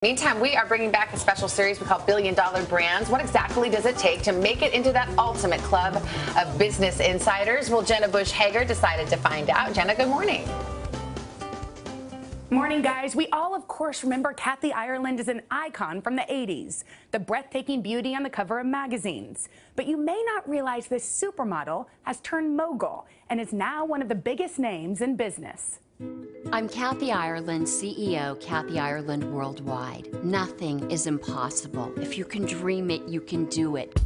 Meantime, we are bringing back a special series we call Billion Dollar Brands. What exactly does it take to make it into that ultimate club of business insiders? Well, Jenna Bush-Hager decided to find out. Jenna, good morning. Morning, guys. We all, of course, remember Kathy Ireland as an icon from the 80s, the breathtaking beauty on the cover of magazines. But you may not realize this supermodel has turned mogul and is now one of the biggest names in business. I'm Kathy Ireland, CEO, Kathy Ireland Worldwide. Nothing is impossible. If you can dream it, you can do it.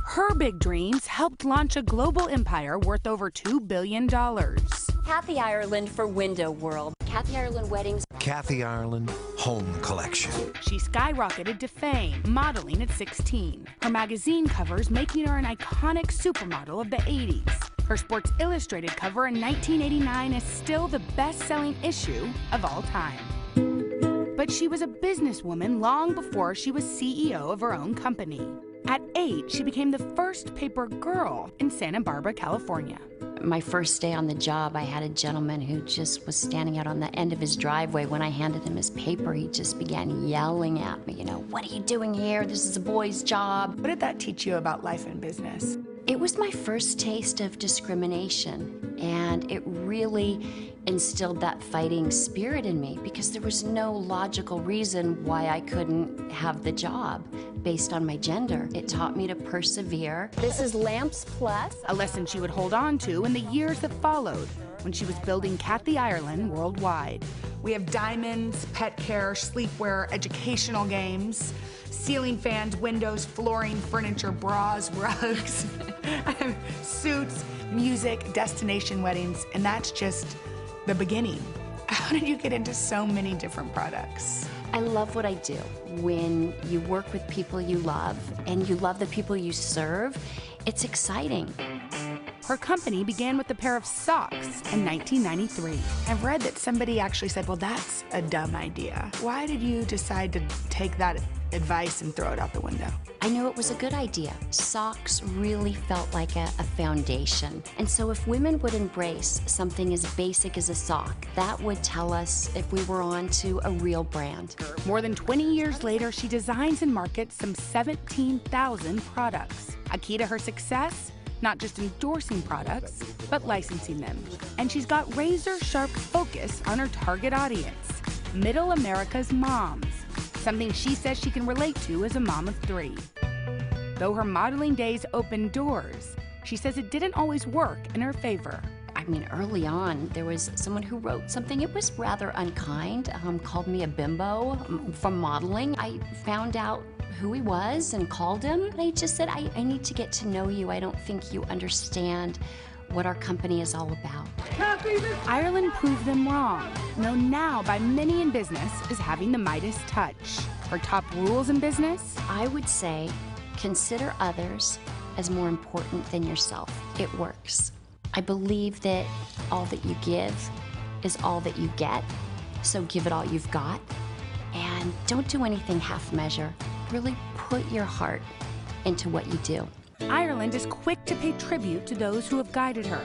Her big dreams helped launch a global empire worth over $2 billion. Kathy Ireland for Window World. Kathy Ireland Weddings. Kathy Ireland Home Collection. She skyrocketed to fame, modeling at 16. Her magazine covers making her an iconic supermodel of the 80s. Her Sports Illustrated cover in 1989 is still the best-selling issue of all time. But she was a businesswoman long before she was CEO of her own company. At 8, she became the first paper girl in Santa Barbara, California. My first day on the job, I had a gentleman who just was standing out on the end of his driveway. When I handed him his paper, he just began yelling at me, what are you doing here? This is a boy's job. What did that teach you about life and business? It was my first taste of discrimination, and it really instilled that fighting spirit in me because there was no logical reason why I couldn't have the job based on my gender. It taught me to persevere. This is Lamps Plus. A lesson she would hold on to in the years that followed when she was building Kathy Ireland Worldwide. We have diamonds, pet care, sleepwear, educational games, ceiling fans, windows, flooring, furniture, bras, rugs, suits, music, destination weddings, and that's just the beginning. How did you get into so many different products? I love what I do. When you work with people you love and you love the people you serve, it's exciting. Her company began with a pair of socks in 1993. I've read that somebody actually said, well, that's a dumb idea. Why did you decide to take that advice and throw it out the window? I knew it was a good idea. Socks really felt like a foundation. And so if women would embrace something as basic as a sock, that would tell us if we were on to a real brand. More than 20 years later, she designs and markets some 17,000 products. A key to her success? Not just endorsing products, but licensing them. And she's got razor-sharp focus on her target audience, Middle America's moms, something she says she can relate to as a mom of 3. Though her modeling days opened doors, she says it didn't always work in her favor. I mean, early on, there was someone who wrote something, it was rather unkind, called me a bimbo from modeling. I found out who he was and called him. And I just said, I need to get to know you. I don't think you understand what our company is all about. Ireland proved them wrong, known now by many in business as having the Midas touch. Her top rules in business? I would say, consider others as more important than yourself. It works. I believe that all that you give is all that you get, so give it all you've got. And don't do anything half measure. Really put your heart into what you do. Ireland is quick to pay tribute to those who have guided her.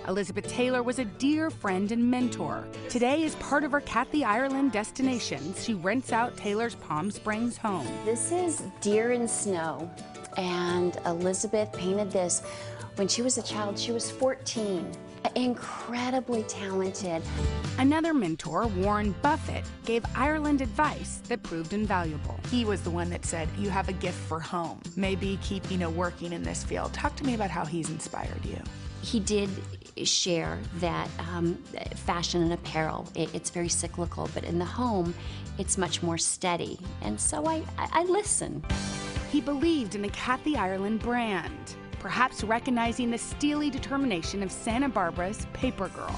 Elizabeth Taylor was a dear friend and mentor. Today, as part of her Kathy Ireland destinations, she rents out Taylor's Palm Springs home. This is Deer in Snow, and Elizabeth painted this when she was a child. She was 14. Incredibly talented. Another mentor, Warren Buffett, gave Ireland advice that proved invaluable. He was the one that said, you have a gift for home. Maybe keep, working in this field. Talk to me about how he's inspired you. He did share that fashion and apparel, it's very cyclical, but in the home, it's much more steady. And so I listen. He believed in the Kathy Ireland brand, perhaps recognizing the steely determination of Santa Barbara's paper girl.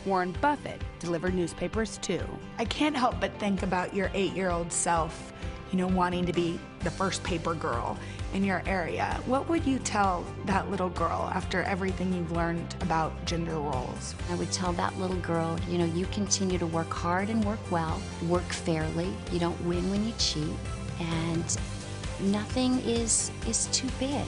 Warren Buffett delivered newspapers too. I can't help but think about your 8-year-old self, wanting to be the first paper girl in your area. What would you tell that little girl after everything you've learned about gender roles? I would tell that little girl, you continue to work hard and work well, work fairly, you don't win when you cheat, and nothing is too big.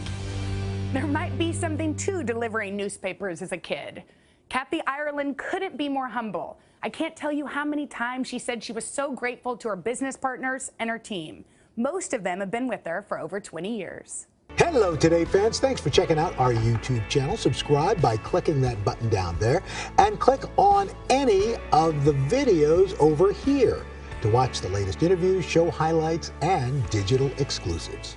There might be something to delivering newspapers as a kid. Kathy Ireland couldn't be more humble, I can't tell you how many times she said she was so grateful to her business partners and her team. Most of them have been with her for over 20 years. Hello, Today fans. Thanks for checking out our YouTube channel. Subscribe by clicking that button down there and click on any of the videos over here to watch the latest interviews, show highlights, and digital exclusives.